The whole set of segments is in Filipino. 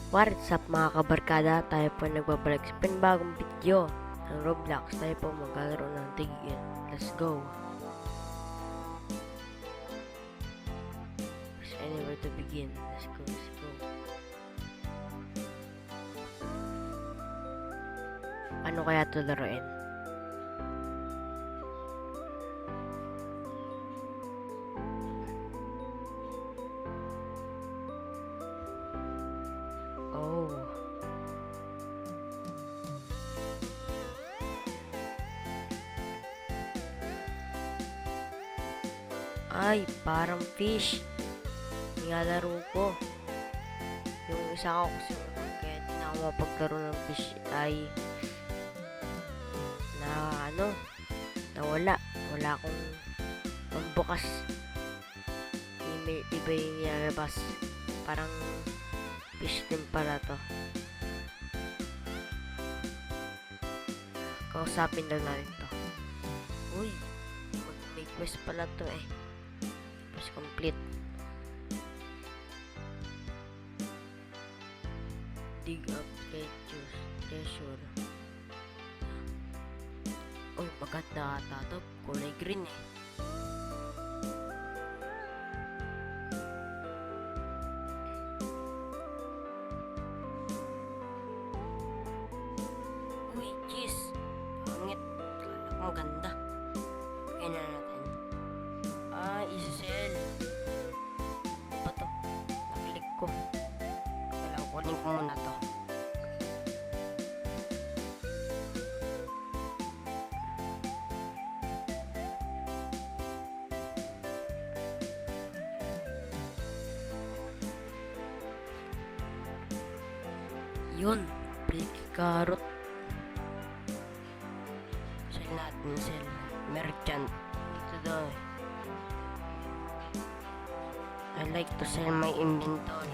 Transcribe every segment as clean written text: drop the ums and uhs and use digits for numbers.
What's up mga kabarkada, tayo po nagbabalik sa panibagong video ng Roblox. Tayo po maglalaro ng tigil. Let's go. There's anywhere to begin. Let's go, let's go. Ano kaya ito laruin? Oh. Ay, parang fish. Nilalaro ko. Yung isa ko kasi kaya di na ako mapaglaro ng fish ay nawala. Wala akong pambukas. Iba yung nilalabas. Parang fish din pala to. Kausapin lang natin to. Uy, may quest pala to eh. Quest complete. Dig up treasure. Uy, maganda ata to. Kulay green eh. Uy, cheese. Pangit. Kala ko maganda. Kaya na natin. Isa-sell. Ano ba to? Naklik ko. Kailangan kunin ko muna to. Yun. Blacky carrot. Sell natin. Sell. Merchant. Dito daw eh. I like to sell my inventory.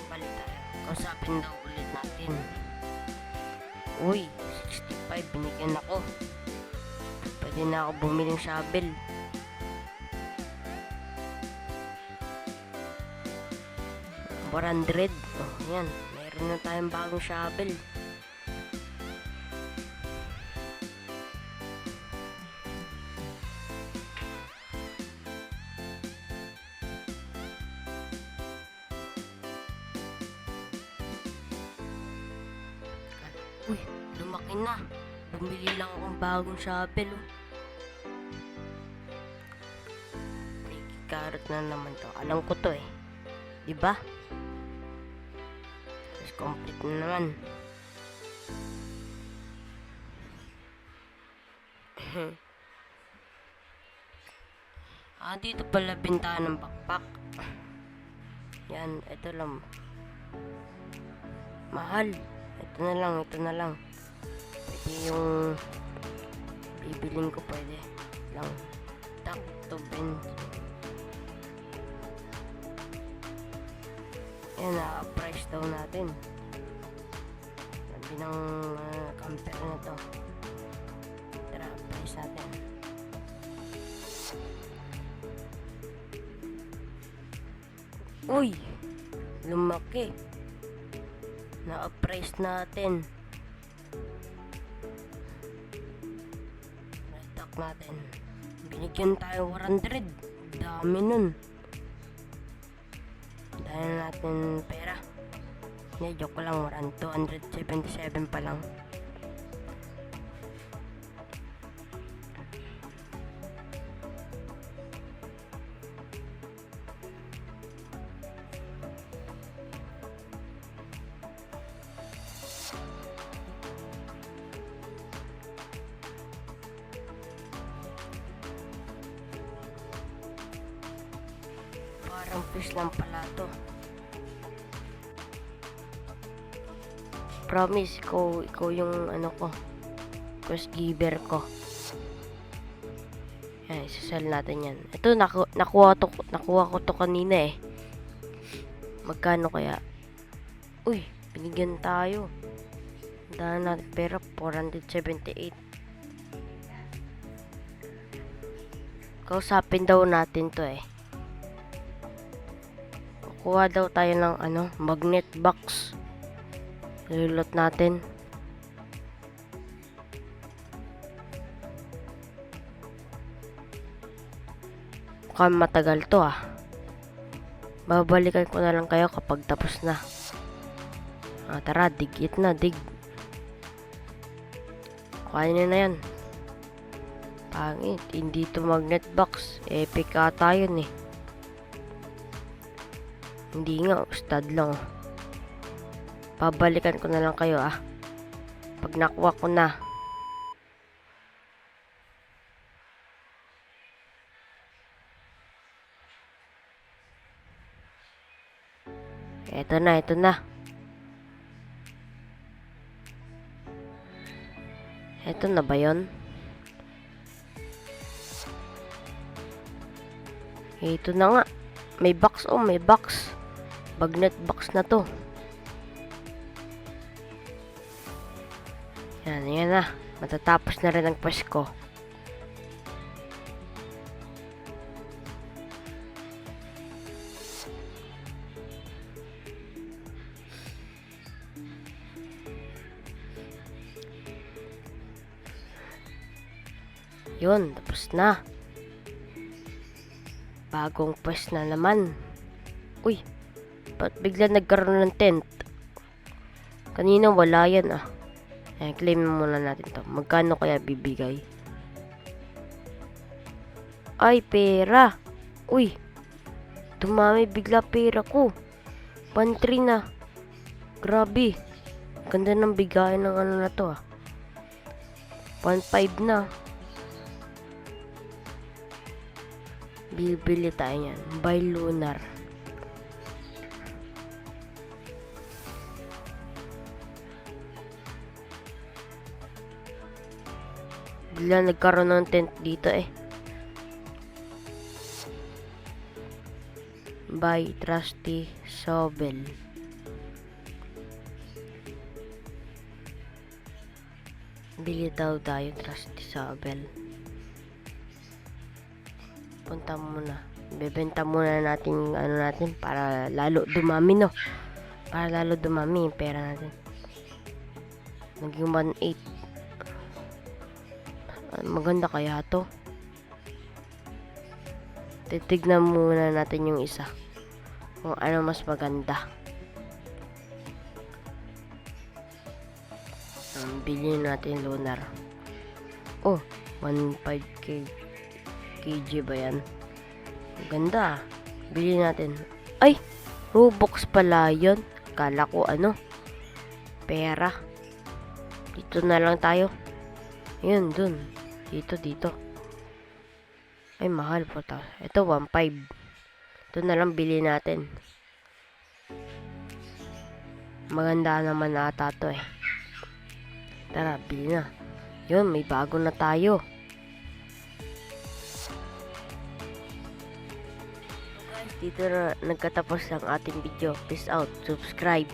Balik tayo. Kausapin daw ulit natin. Uy, 65 binigyan ako. Pwede na ako bumili ng shovel. $400. Oh, yan. Meron na tayong bagong shovel. Uy, lumaki na. Bumili lang akong bagong shovel. Blacky carrot na naman to. Alam ko to eh. Diba? Tapos complete na naman. Dito pala bintahan ng backpack. Yan, ito lang. Mahal. Ito na lang. Pwede yung bibiling ko, pwede lang. Tak to bench. Yan, price daw natin. Sabi ng camper na to. Tara, price natin. Uy! Lumaki. Na-price natin. Restock natin. Binigyan tayo 100. Dami nun. Dahil natin pera. Hindi, joke lang. 277 pa lang. Parang fish lang pala to. Promise, ikaw yung ano ko, quest giver ko. Yan, isasell natin yan. Ito, nakuha ko to kanina eh. Magkano kaya? Uy, binigyan tayo. Dahil natin pera, 478. Kausapin daw natin to eh. kuha daw tayo ng magnet box. Lulot natin. Mukhang matagal to Babalikan ko na lang kayo kapag tapos na. Tara, dig it na, dig. Kuhain nyo na yan. Pangit, hindi to magnet box. Epic ata yun eh. Hindi nga, ustad lang. Babalikan ko na lang kayo pag nakuha ko na. Ito na, ito na. Ito na ba yun? Ito na nga. May box, may box. Magnet box na to. Yan na. Matatapos na rin ang Pasko. Yun, tapos na. Bagong pwes na naman. Uy, ba't bigla nagkaroon ng tent? Kanina wala yan claim muna natin to. Magkano kaya bibigay? Ay, pera. Uy, dumami bigla pera ko. 1.3 na. Grabe. Ganda ng bigayan ng na to 1.5 na. Bibili tayo yan. Buy lunar. Bigla nagkaroon ng tent dito Buy trusty shovel. Bili daw tayo trusty shovel. Punta muna. Bebenta muna natin natin para lalo dumami Para lalo dumami yung pera natin. Naging 1.8. Maganda kaya to? Titignan muna natin yung isa. Kung ano mas maganda. Bilhin natin lunar. 1.5 kg ba yan? Ganda. Bilhin natin. Ay! Robux pala yun. Kala ko pera. Dito na lang tayo. Yun, dun. Dito. Ay, mahal po to. Ito, 1.5. Ito na lang bili natin. Maganda naman ata to Tara, bili na. Yun, may bago na tayo. Dito na nagkatapos ang ating video. Peace out. Subscribe.